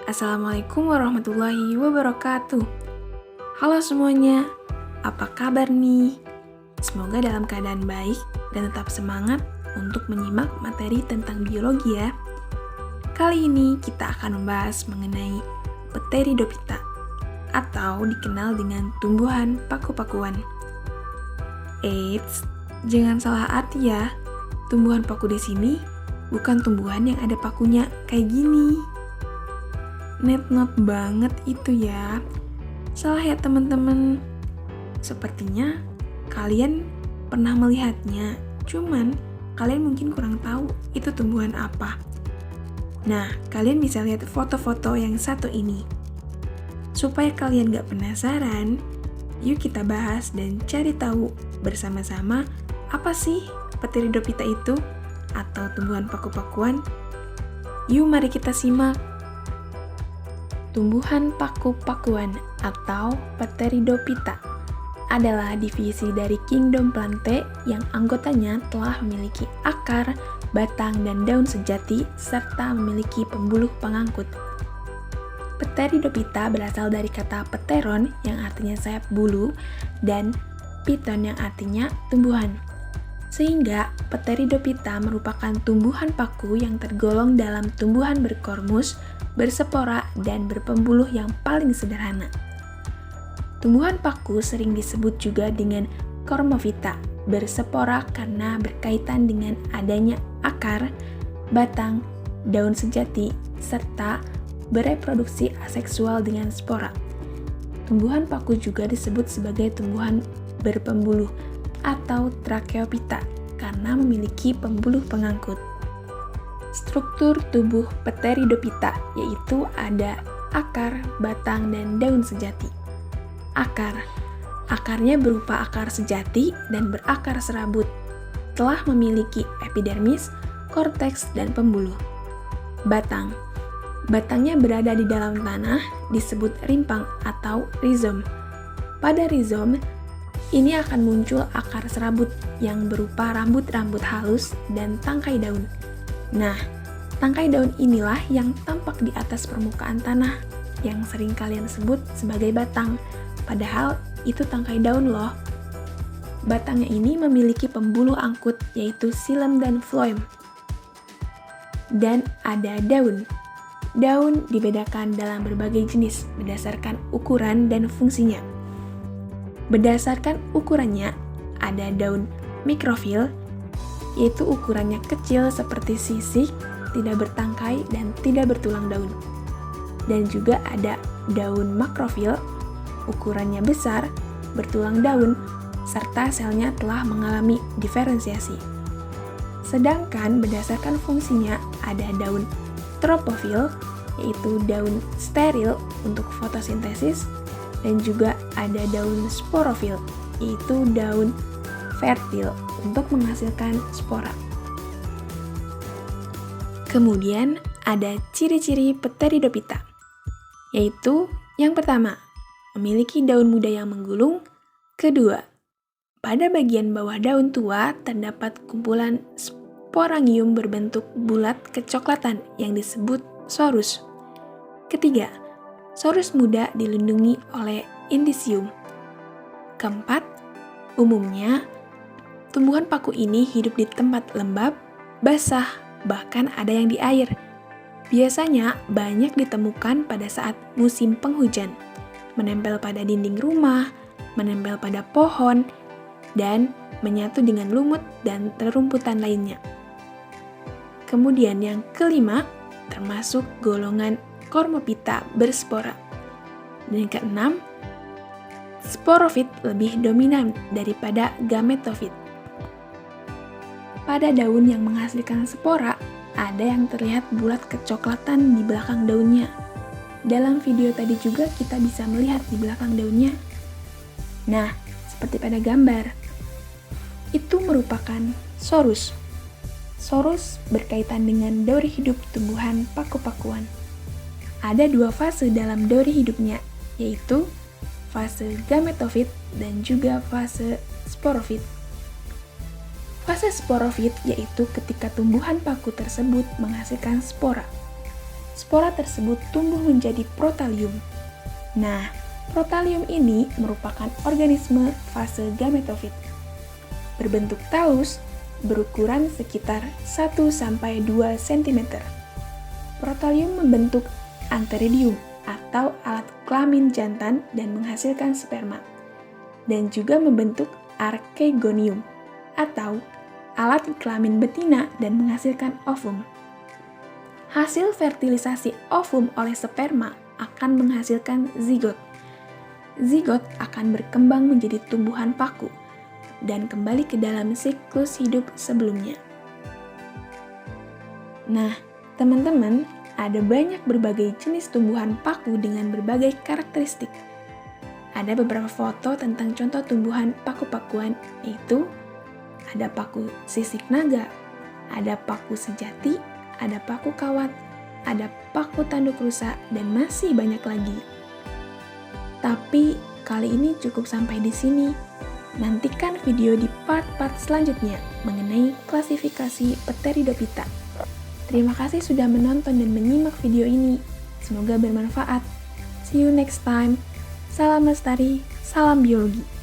Assalamualaikum warahmatullahi wabarakatuh. Halo semuanya, apa kabar nih? Semoga dalam keadaan baik dan tetap semangat untuk menyimak materi tentang biologi ya. Kali ini kita akan membahas mengenai Pteridophyta atau dikenal dengan tumbuhan paku-pakuan. Eits, jangan salah arti ya. Tumbuhan paku di sini bukan tumbuhan yang ada pakunya kayak gini. Not banget itu ya. Salah ya teman-teman. Sepertinya kalian pernah melihatnya, cuman kalian mungkin kurang tahu itu tumbuhan apa. Nah, kalian bisa lihat foto-foto yang satu ini. Supaya kalian gak penasaran, yuk kita bahas dan cari tahu bersama-sama apa sih Pteridophyta itu atau tumbuhan paku-pakuan. Yuk mari kita simak. Tumbuhan paku-pakuan atau Pteridophyta adalah divisi dari kingdom Plantae yang anggotanya telah memiliki akar, batang, dan daun sejati serta memiliki pembuluh pengangkut. Pteridophyta berasal dari kata pteron yang artinya sayap bulu dan phyton yang artinya tumbuhan. Sehingga Pteridophyta merupakan tumbuhan paku yang tergolong dalam tumbuhan berkormus, bersepora, dan berpembuluh yang paling sederhana. Tumbuhan paku sering disebut juga dengan Cormophyta, bersepora karena berkaitan dengan adanya akar, batang, daun sejati, serta bereproduksi aseksual dengan spora. Tumbuhan paku juga disebut sebagai tumbuhan berpembuluh atau Tracheophyta karena memiliki pembuluh pengangkut. Struktur tubuh Pteridophyta yaitu ada akar, batang, dan daun sejati. Akarnya berupa akar sejati dan berakar serabut, telah memiliki epidermis, korteks, dan pembuluh. Batangnya berada di dalam tanah, disebut rimpang atau rizom. Pada rizom, ini akan muncul akar serabut yang berupa rambut-rambut halus dan tangkai daun. Nah, tangkai daun inilah yang tampak di atas permukaan tanah, yang sering kalian sebut sebagai batang, padahal itu tangkai daun loh. Batangnya ini memiliki pembuluh angkut yaitu xilem dan phloem. Dan ada daun. Daun dibedakan dalam berbagai jenis berdasarkan ukuran dan fungsinya. Berdasarkan ukurannya, ada daun mikrofil, yaitu ukurannya kecil seperti sisik, tidak bertangkai, dan tidak bertulang daun. Dan juga ada daun makrofil, ukurannya besar, bertulang daun, serta selnya telah mengalami diferensiasi. Sedangkan berdasarkan fungsinya ada daun tropofil, yaitu daun steril untuk fotosintesis, dan juga ada daun sporofil, yaitu daun fertil untuk menghasilkan spora. Kemudian ada ciri-ciri Pteridophyta, yaitu yang pertama, memiliki daun muda yang menggulung. Kedua, pada bagian bawah daun tua terdapat kumpulan sporangium berbentuk bulat kecoklatan yang disebut sorus. Ketiga, sorus muda dilindungi oleh indisium. Keempat, umumnya tumbuhan paku ini hidup di tempat lembab, basah, bahkan ada yang di air. Biasanya banyak ditemukan pada saat musim penghujan, menempel pada dinding rumah, menempel pada pohon, dan menyatu dengan lumut dan rerumputan lainnya. Kemudian yang kelima, termasuk golongan Cormophyta berspora. Dan yang keenam, sporofit lebih dominan daripada gametofit. Pada daun yang menghasilkan spora, ada yang terlihat bulat kecoklatan di belakang daunnya. Dalam video tadi juga kita bisa melihat di belakang daunnya. Nah, seperti pada gambar. Itu merupakan sorus. Sorus berkaitan dengan dauri hidup tumbuhan paku-pakuan. Ada dua fase dalam dauri hidupnya, yaitu fase gametofit dan juga fase sporofit. Fase sporofit yaitu ketika tumbuhan paku tersebut menghasilkan spora. spora tersebut tumbuh menjadi protalium. Nah, protalium ini merupakan organisme fase gametofit. Berbentuk talus, berukuran sekitar 1-2 cm. Protalium membentuk antheridium atau alat kelamin jantan dan menghasilkan sperma, dan juga membentuk archegonium atau alat kelamin betina dan menghasilkan ovum. Hasil fertilisasi ovum oleh sperma akan menghasilkan zigot. Zigot akan berkembang menjadi tumbuhan paku dan kembali ke dalam siklus hidup sebelumnya. Nah, teman-teman, ada banyak berbagai jenis tumbuhan paku dengan berbagai karakteristik. Ada beberapa foto tentang contoh tumbuhan paku-pakuan, yaitu ada paku sisik naga, ada paku sejati, ada paku kawat, ada paku tanduk rusa, dan masih banyak lagi. Tapi kali ini cukup sampai di sini. Nantikan video di part-part selanjutnya mengenai klasifikasi Pteridophyta. Terima kasih sudah menonton dan menyimak video ini. Semoga bermanfaat. See you next time. Salam lestari, salam biologi.